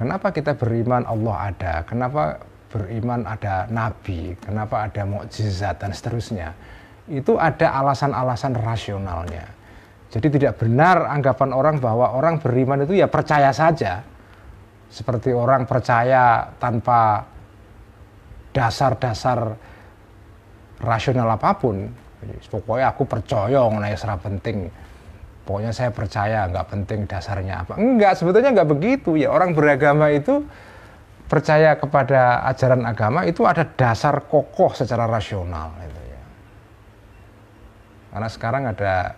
Kenapa kita beriman Allah ada? Kenapa beriman ada nabi? Kenapa ada mukjizat dan seterusnya? Itu ada alasan-alasan rasionalnya. Jadi tidak benar anggapan orang bahwa orang beriman itu ya percaya saja. Seperti orang percaya tanpa dasar-dasar rasional apapun. Pokoknya aku percaya mengenai secara penting. Pokoknya saya percaya, nggak penting dasarnya apa. Enggak, sebetulnya nggak begitu ya. Orang beragama itu percaya kepada ajaran agama itu ada dasar kokoh secara rasional gitu ya. Karena sekarang ada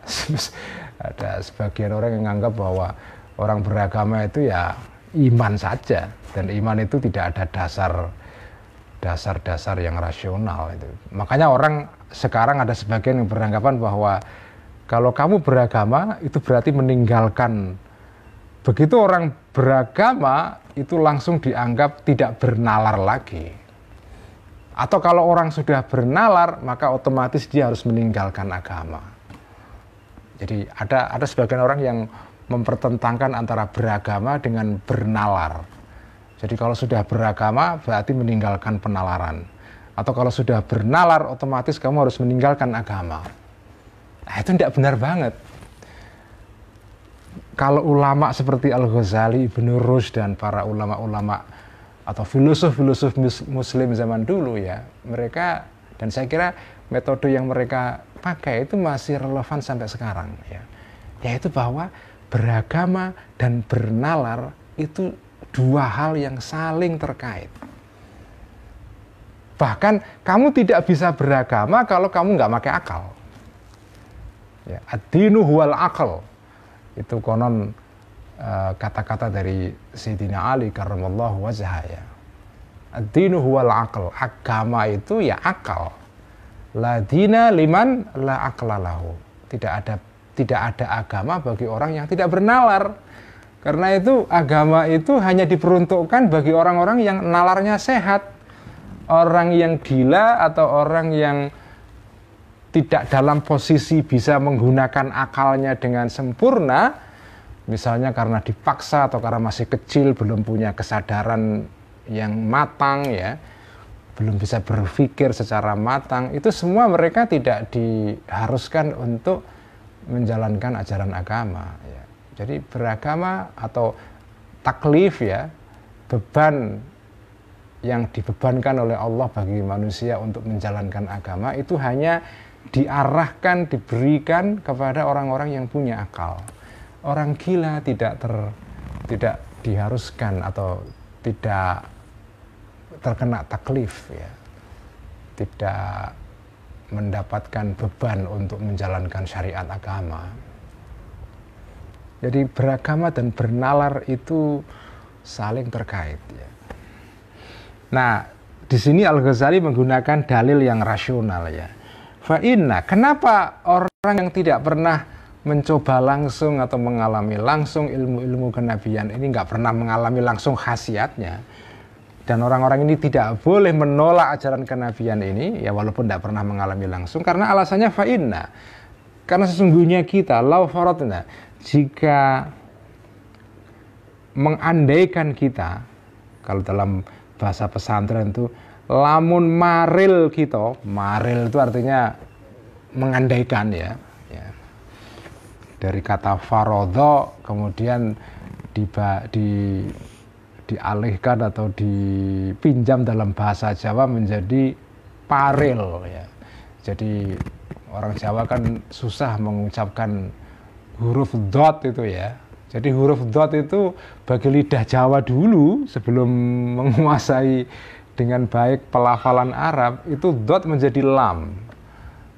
sebagian orang yang menganggap bahwa orang beragama itu ya iman saja, dan iman itu tidak ada dasar-dasar yang rasional itu. Makanya orang sekarang ada sebagian yang beranggapan bahwa kalau kamu beragama itu berarti meninggalkan. Begitu orang beragama itu langsung dianggap tidak bernalar lagi. Atau kalau orang sudah bernalar maka otomatis dia harus meninggalkan agama. Jadi ada sebagian orang yang mempertentangkan antara beragama dengan bernalar. Jadi kalau sudah beragama berarti meninggalkan penalaran. Atau kalau sudah bernalar otomatis kamu harus meninggalkan agama. Nah, itu tidak benar banget. Kalau ulama seperti Al-Ghazali, Ibnu Rushd dan para ulama-ulama atau filosof-filosof muslim zaman dulu ya, mereka, dan saya kira metode yang mereka pakai itu masih relevan sampai sekarang ya. Yaitu bahwa beragama dan bernalar itu dua hal yang saling terkait. Bahkan kamu tidak bisa beragama kalau kamu nggak pakai akal. Ya, ad-dinu huwal aql. Itu konon kata-kata dari Sayyidina Ali karramallahu wajhah ya. Ad-dinu huwal aql. Agama itu ya akal. La dina liman la aqla lahu. Tidak ada tidak ada agama bagi orang yang tidak bernalar. Karena itu agama itu hanya diperuntukkan bagi orang-orang yang nalarnya sehat. Orang yang gila atau orang yang tidak dalam posisi bisa menggunakan akalnya dengan sempurna, misalnya karena dipaksa atau karena masih kecil, belum punya kesadaran yang matang, ya, belum bisa berpikir secara matang, itu semua mereka tidak diharuskan untuk menjalankan ajaran agama, ya. Jadi beragama atau taklif, ya, beban yang dibebankan oleh Allah bagi manusia untuk menjalankan agama itu hanya diarahkan, diberikan kepada orang-orang yang punya akal. Orang gila tidak diharuskan atau tidak terkena taklif, ya. Tidak mendapatkan beban untuk menjalankan syariat agama. Jadi beragama dan bernalar itu saling terkait, ya. Nah, di sini Al-Ghazali menggunakan dalil yang rasional, ya. Fa'inna, kenapa orang yang tidak pernah mencoba langsung atau mengalami langsung ilmu-ilmu kenabian ini, nggak pernah mengalami langsung khasiatnya, dan orang-orang ini tidak boleh menolak ajaran kenabian ini, ya, walaupun tidak pernah mengalami langsung, karena alasannya fa'inna, karena sesungguhnya kita lau faradna, jika mengandaikan kita, kalau dalam bahasa pesantren itu lamun maril kita, maril itu artinya mengandaikan, ya. Dari kata farodho kemudian dialihkan atau dipinjam dalam bahasa Jawa menjadi paril, ya. Jadi orang Jawa kan susah mengucapkan huruf dot itu, ya. Jadi huruf dot itu bagi lidah Jawa dulu sebelum menguasai dengan baik pelafalan Arab, itu dot menjadi lam.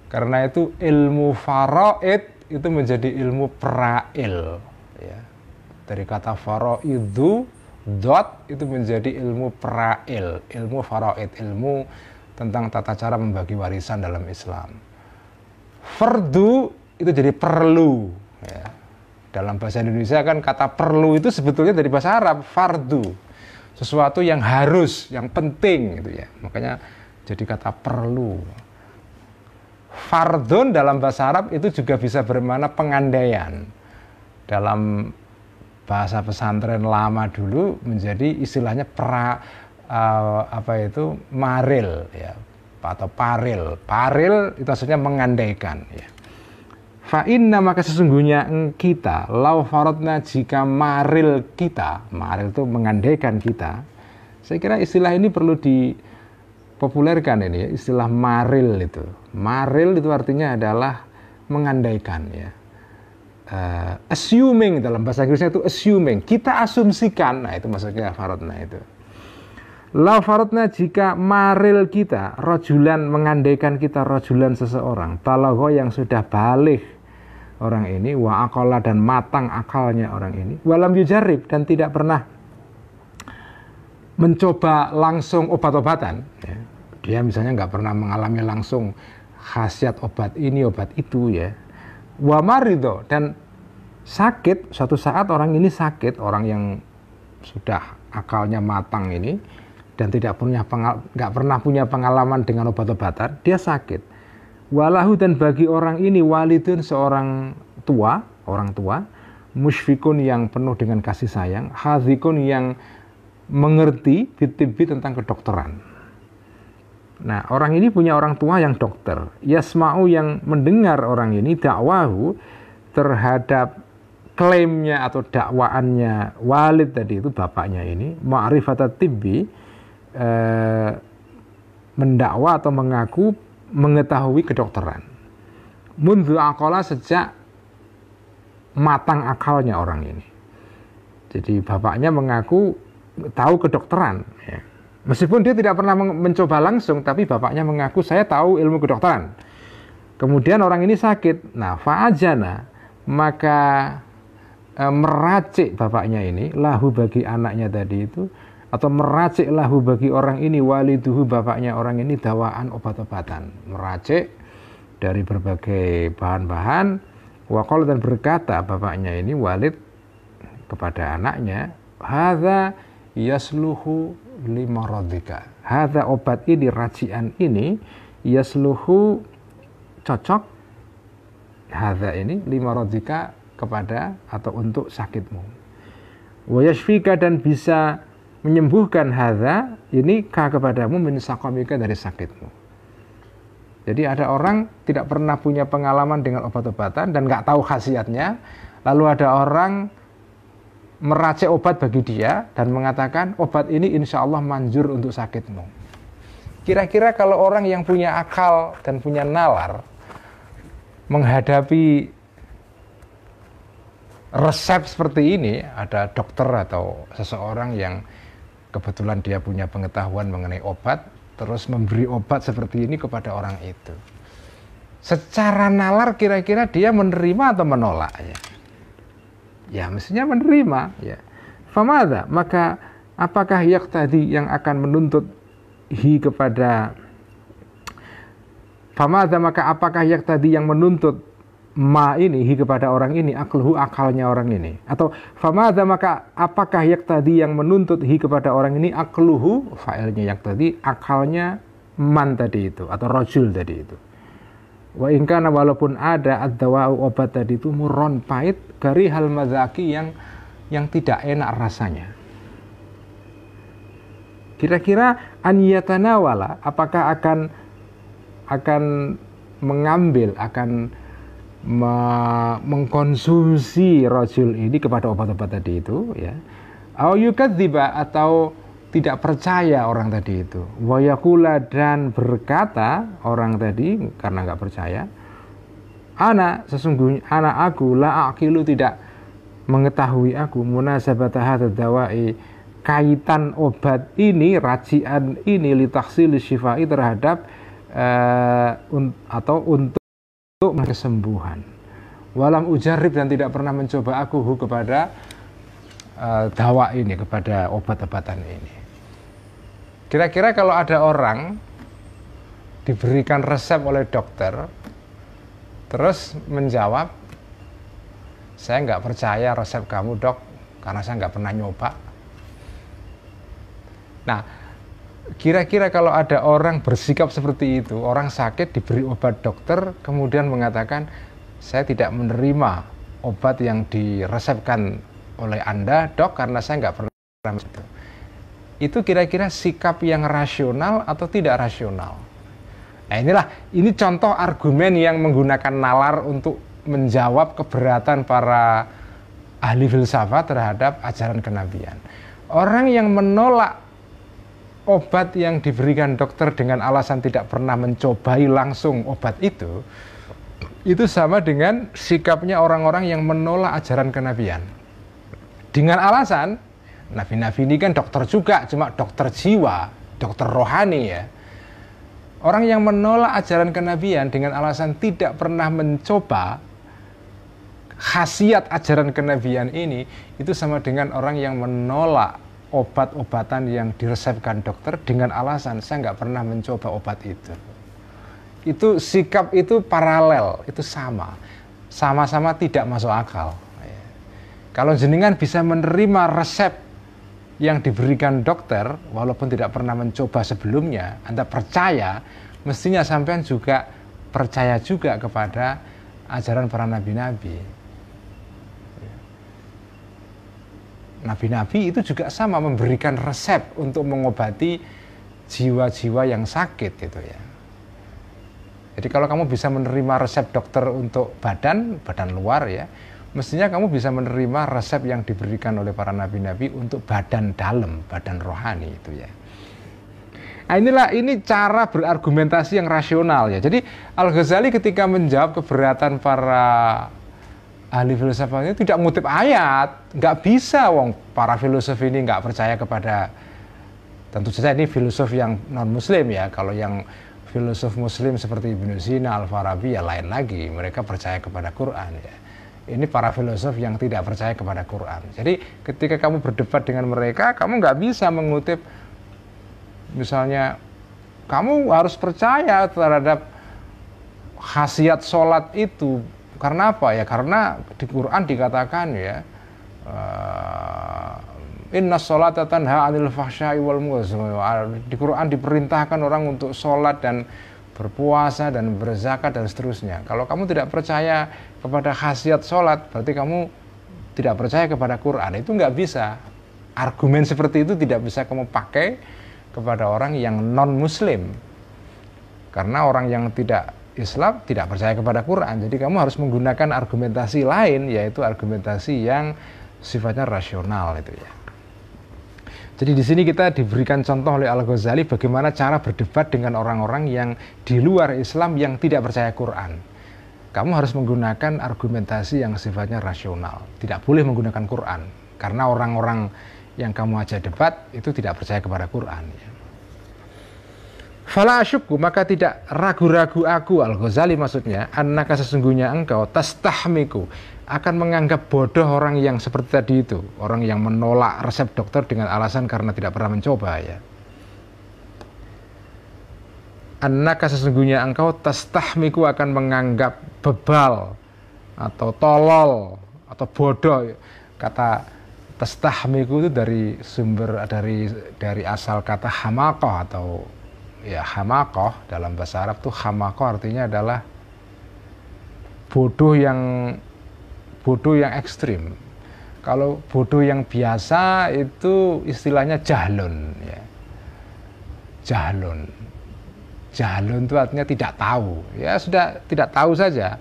Karena itu ilmu faraid itu menjadi ilmu prail, ya. Dari kata faraidu, dot itu menjadi ilmu prail, ilmu faraid, ilmu tentang tata cara membagi warisan dalam Islam. Fardu itu jadi perlu, ya. Dalam bahasa Indonesia kan kata perlu itu sebetulnya dari bahasa Arab, fardu, sesuatu yang harus, yang penting, gitu, ya. Makanya jadi kata perlu. Fardun dalam bahasa Arab itu juga bisa bermakna pengandaian. Dalam bahasa pesantren lama dulu menjadi istilahnya maril, ya, atau paril. Paril itu maksudnya mengandaikan, ya. Fa'inna, maka sesungguhnya kita lau faradna, jika maril kita, maril itu mengandaikan kita. Saya kira istilah ini perlu dipopulerkan ini, ya, istilah maril itu. Maril itu artinya adalah mengandaikan, ya. Assuming, dalam bahasa Inggrisnya itu assuming, kita asumsikan. Nah, itu maksudnya faradna itu. Lau faradna, jika maril kita, rojulan, mengandaikan kita, rojulan, seseorang, balagha, yang sudah balik orang ini, wa aqala, dan matang akalnya orang ini, walam yujarib, dan tidak pernah mencoba langsung obat-obatan, ya. Dia misalnya nggak pernah mengalami langsung khasiat obat ini, obat itu, ya. Wa marido, dan sakit, suatu saat orang ini sakit, orang yang sudah akalnya matang ini, dan nggak pernah punya pengalaman dengan obat-obatan, dia sakit. Walahu, dan bagi orang ini walidun, seorang tua, orang tua, musyfikun, yang penuh dengan kasih sayang, hadzikun, yang mengerti bitibbi, tentang kedokteran. Nah, orang ini punya orang tua yang dokter, yasma'u, yang mendengar orang ini dakwahu, terhadap klaimnya atau dakwaannya walid tadi itu, bapaknya ini, ma'rifatat tibbi, mendakwa atau mengaku mengetahui kedokteran. Mundzu aqala, sejak matang akalnya orang ini. Jadi bapaknya mengaku tahu kedokteran, ya. Meskipun dia tidak pernah mencoba langsung, tapi bapaknya mengaku saya tahu ilmu kedokteran. Kemudian orang ini sakit. Nah, fa'ajana, maka meracik bapaknya ini, lahu, bagi anaknya tadi itu, atau meracik lahu, bagi orang ini, waliduhu, bapaknya orang ini, dawaan, obat-obatan. Meracik dari berbagai bahan-bahan, Wa qala, dan berkata bapaknya ini Walid kepada anaknya, hadza yasluhu limaradika. Hadza, obat ini, racian ini, yasluhu, cocok, hadza ini limaradika, kepada atau untuk sakitmu. Wa yashfika, dan bisa menyembuhkan hadza ini ka, kepadamu, min saqamika, dari sakitmu. Jadi ada orang tidak pernah punya pengalaman dengan obat-obatan dan nggak tahu khasiatnya, lalu ada orang meracik obat bagi dia dan mengatakan obat ini insya Allah manjur untuk sakitmu. Kira-kira kalau orang yang punya akal dan punya nalar menghadapi resep seperti ini, ada dokter atau seseorang yang kebetulan dia punya pengetahuan mengenai obat, terus memberi obat seperti ini kepada orang itu, secara nalar kira-kira dia menerima atau menolak? Ya mestinya menerima. Ya. Famadha, maka apakah yaqtadi, yang akan menuntut hi kepada, famadha, maka apakah yaqtadi, yang menuntut ma ini, hi kepada orang ini, akluhu, akalnya orang ini, atau famadha, maka apakah yaqtadi, yang menuntut hi kepada orang ini, akluhu, fa'ilnya yaqtadi, akalnya man tadi itu, atau rajul tadi itu. Wa ingkana, walaupun ada ad-dawa'u, obat tadi itu, murron, pahit, garihal madzaki, yang tidak enak rasanya. Kira-kira an yatanawala, apakah akan mengambil, akan mengkonsumsi rajul ini kepada obat-obat tadi itu, ya. Au yukadziba, atau tidak percaya orang tadi itu. Wa yaqula, dan berkata orang tadi karena nggak percaya, sesungguhnya aku la aqilu, tidak mengetahui aku, munasabata hadzal dawa'i, kaitan obat ini, racian ini, li tahsil syifai, terhadap atau untuk kesembuhan. Walam ujarib, dan tidak pernah mencoba aku kepada dawa ini, kepada obat-obatan ini. Kira-kira kalau ada orang diberikan resep oleh dokter, terus menjawab, saya nggak percaya resep kamu dok, karena saya nggak pernah nyoba. Nah, kira-kira kalau ada orang bersikap seperti itu, orang sakit diberi obat dokter, kemudian mengatakan, saya tidak menerima obat yang diresepkan oleh Anda dok, karena saya nggak pernah itu kira-kira sikap yang rasional atau tidak rasional? Nah ini contoh argumen yang menggunakan nalar untuk menjawab keberatan para ahli filsafat terhadap ajaran kenabian. Orang yang menolak obat yang diberikan dokter dengan alasan tidak pernah mencobai langsung obat itu sama dengan sikapnya orang-orang yang menolak ajaran kenabian. Dengan alasan, nabi-nabi ini kan dokter juga, cuma dokter jiwa, dokter rohani ya. Orang yang menolak ajaran kenabian dengan alasan tidak pernah mencoba khasiat ajaran kenabian ini, itu sama dengan orang yang menolak obat-obatan yang diresepkan dokter dengan alasan saya nggak pernah mencoba obat itu. Itu sikap itu paralel, itu sama-sama tidak masuk akal. Kalau jenengan bisa menerima resep yang diberikan dokter walaupun tidak pernah mencoba sebelumnya, Anda percaya, mestinya sampean juga percaya juga kepada ajaran para nabi-nabi. Nabi-nabi itu juga sama, memberikan resep untuk mengobati jiwa-jiwa yang sakit gitu ya. Jadi kalau kamu bisa menerima resep dokter untuk badan luar ya, mestinya kamu bisa menerima resep yang diberikan oleh para nabi-nabi untuk badan dalam, badan rohani itu ya. Nah ini cara berargumentasi yang rasional ya. Jadi Al-Ghazali ketika menjawab keberatan para ahli filsafat ini tidak ngutip ayat, nggak bisa, wong para filosof ini nggak percaya kepada, tentu saja ini filosof yang non muslim ya. Kalau yang filosof muslim seperti Ibnu Sina, Al-Farabi ya lain lagi, mereka percaya kepada Quran ya. Ini para filosof yang tidak percaya kepada Quran. Jadi ketika kamu berdebat dengan mereka, kamu nggak bisa mengutip, misalnya kamu harus percaya terhadap khasiat sholat itu, Karena apa ya? Karena di Quran dikatakan ya, inna sholata tanha 'anil fahsya'i wal munkar. Di Quran diperintahkan orang untuk sholat dan berpuasa dan berzakat dan seterusnya. Kalau kamu tidak percaya kepada khasiat sholat, berarti kamu tidak percaya kepada Quran. Itu nggak bisa. Argumen seperti itu tidak bisa kamu pakai kepada orang yang non-muslim. Karena orang yang tidak Islam tidak percaya kepada Quran. Jadi kamu harus menggunakan argumentasi lain, yaitu argumentasi yang sifatnya rasional itu ya. Jadi di sini kita diberikan contoh oleh Al-Ghazali bagaimana cara berdebat dengan orang-orang yang di luar Islam yang tidak percaya Quran. Kamu harus menggunakan argumentasi yang sifatnya rasional. Tidak boleh menggunakan Quran. Karena orang-orang yang kamu ajak debat itu tidak percaya kepada Quran. Fala asyukku, maka tidak ragu-ragu aku, Al-Ghazali maksudnya, annaka sesungguhnya engkau tastahmiku, akan menganggap bodoh orang yang seperti tadi itu, orang yang menolak resep dokter dengan alasan karena tidak pernah mencoba ya. Annaka sesungguhnya engkau tastahmiku akan menganggap bebal atau tolol atau bodoh. Kata tastahmiku itu dari sumber dari asal kata hamakoh atau ya hamakoh dalam bahasa Arab tuh hamakoh artinya adalah bodoh yang ekstrim. Kalau bodoh yang biasa itu istilahnya jahlun ya. Jahlun itu artinya tidak tahu. Ya sudah tidak tahu saja.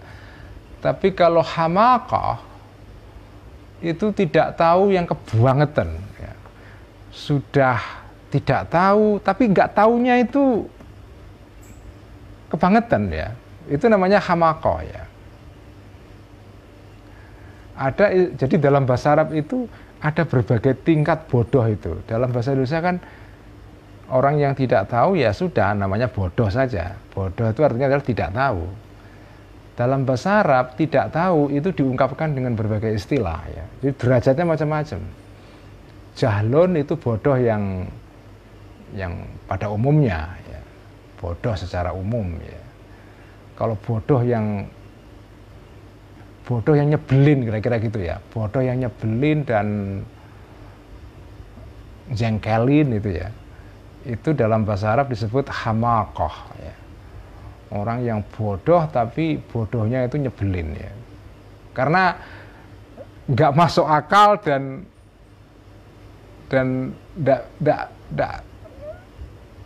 Tapi kalau hamakoh itu tidak tahu yang kebangetan ya. Sudah tidak tahu tapi nggak taunya itu kebangetan ya. Itu namanya hamakoh ya. Jadi dalam bahasa Arab itu ada berbagai tingkat bodoh itu. Dalam bahasa Indonesia kan orang yang tidak tahu ya sudah namanya bodoh saja. Bodoh itu artinya adalah tidak tahu. Dalam bahasa Arab tidak tahu itu diungkapkan dengan berbagai istilah ya. Jadi derajatnya macam-macam. Jahlun itu bodoh yang pada umumnya ya. Bodoh secara umum ya. Kalau bodoh yang nyebelin kira-kira gitu ya, bodoh yang nyebelin dan jengkelin itu ya, itu dalam bahasa Arab disebut hamakoh ya. Orang yang bodoh tapi bodohnya itu nyebelin ya, karena nggak masuk akal dan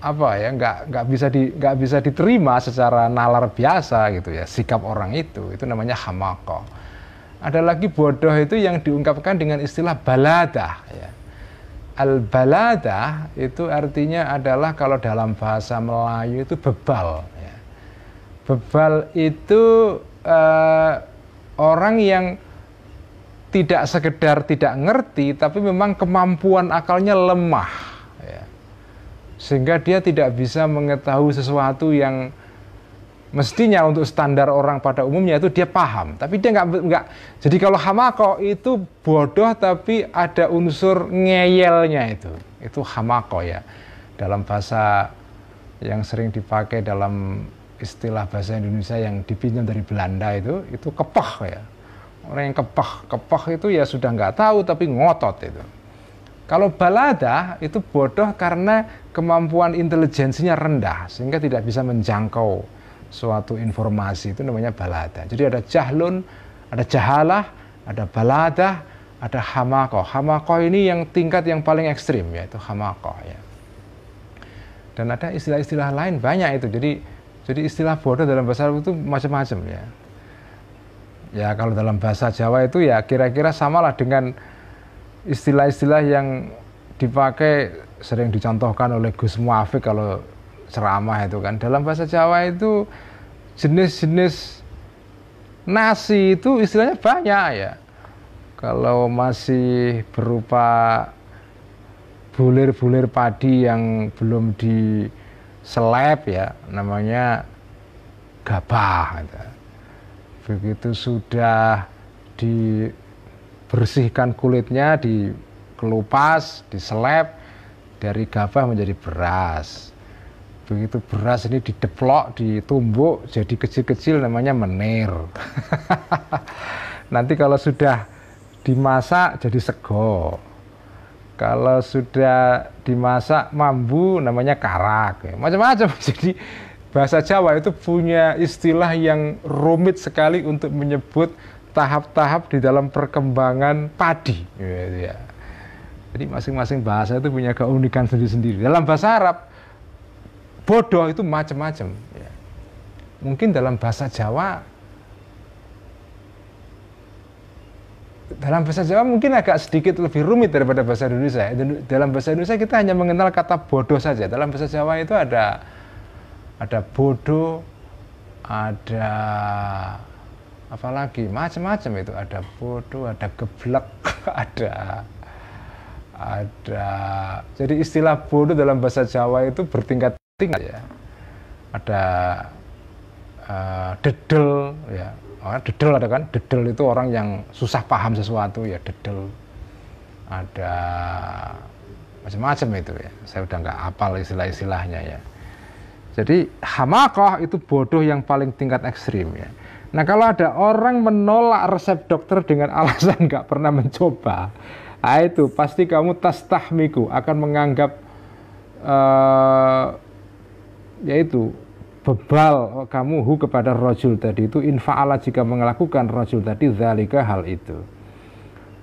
nggak bisa diterima secara nalar biasa gitu ya, sikap orang itu namanya hamakoh. Ada lagi bodoh itu yang diungkapkan dengan istilah baladah ya. Al-baladah itu artinya adalah kalau dalam bahasa Melayu itu bebal ya. Bebal itu orang yang tidak sekedar tidak ngerti tapi memang kemampuan akalnya lemah ya. Sehingga dia tidak bisa mengetahui sesuatu yang mestinya untuk standar orang pada umumnya itu dia paham, tapi dia nggak. Jadi kalau hamakoh itu bodoh tapi ada unsur ngeyelnya itu hamakoh ya. Dalam bahasa yang sering dipakai dalam istilah bahasa Indonesia yang dipinjam dari Belanda itu kepeh ya. Orang yang kepeh itu ya sudah nggak tahu tapi ngotot itu. Kalau baladah itu bodoh karena kemampuan intelijensinya rendah sehingga tidak bisa menjangkau suatu informasi, itu namanya baladah. Jadi ada jahlun, ada jahalah, ada baladah, ada hamakoh. Hamakoh ini yang tingkat yang paling ekstrim yaitu hamakoh ya. Dan ada istilah-istilah lain banyak itu. Jadi istilah bodoh dalam bahasa Arab itu macam-macam ya. Ya kalau dalam bahasa Jawa itu ya kira-kira samalah dengan istilah-istilah yang dipakai sering dicontohkan oleh Gus Muafik kalau ceramah itu kan. Dalam bahasa Jawa itu jenis-jenis nasi itu istilahnya banyak ya. Kalau masih berupa bulir-bulir padi yang belum diseleb ya, namanya gabah. Begitu sudah dibersihkan kulitnya, dikelupas, diseleb, dari gabah menjadi beras. Begitu beras ini dideplok, ditumbuk jadi kecil-kecil namanya menir. Nanti kalau sudah dimasak jadi sego. Kalau sudah dimasak mambu namanya karak. Macam-macam. Jadi bahasa Jawa itu punya istilah yang rumit sekali untuk menyebut tahap-tahap di dalam perkembangan padi. Ya. Jadi masing-masing bahasa itu punya keunikan sendiri-sendiri. Dalam bahasa Arab bodoh itu macam-macam. Ya. Mungkin dalam bahasa Jawa mungkin agak sedikit lebih rumit daripada bahasa Indonesia. Dalam bahasa Indonesia kita hanya mengenal kata bodoh saja. Dalam bahasa Jawa itu ada bodoh, ada apa lagi? Macam-macam itu. Ada bodoh, ada geblek, ada. Jadi istilah bodoh dalam bahasa Jawa itu bertingkat-tingkat ya. Ada dedel ya. Dedel ada kan, dedel itu orang yang susah paham sesuatu ya, dedel. Ada macam-macam itu ya, saya udah nggak hafal istilah-istilahnya ya. Jadi hamaqah itu bodoh yang paling tingkat ekstrim ya. Nah kalau ada orang menolak resep dokter dengan alasan nggak pernah mencoba, nah itu pasti kamu tastahmiku akan menganggap yaitu bebal kamu kepada rajul tadi itu infa'ala jika melakukan rajul tadi zalika hal itu.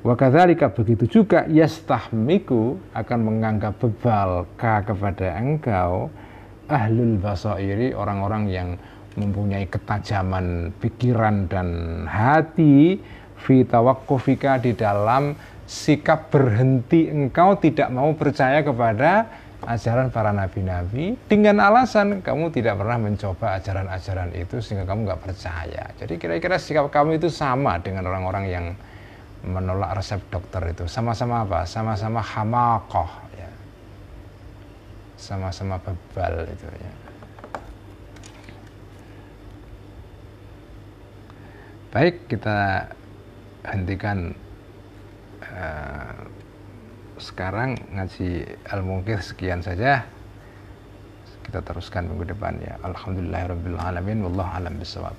Wa kadzalika begitu juga yastahmiku akan menganggap bebal kepada engkau ahlul basairi orang-orang yang mempunyai ketajaman pikiran dan hati fi tawaqqufika di dalam sikap berhenti engkau tidak mau percaya kepada ajaran para nabi-nabi dengan alasan kamu tidak pernah mencoba ajaran-ajaran itu sehingga kamu nggak percaya. Jadi kira-kira sikap kamu itu sama dengan orang-orang yang menolak resep dokter itu. Sama-sama apa? Sama-sama hamaqah ya. Sama-sama bebal itu ya. Baik, kita hentikan sekarang ngaji Al-Munqidh sekian saja. Kita teruskan minggu depan ya. Alhamdulillahirabbil alamin wallahu alam bisawab.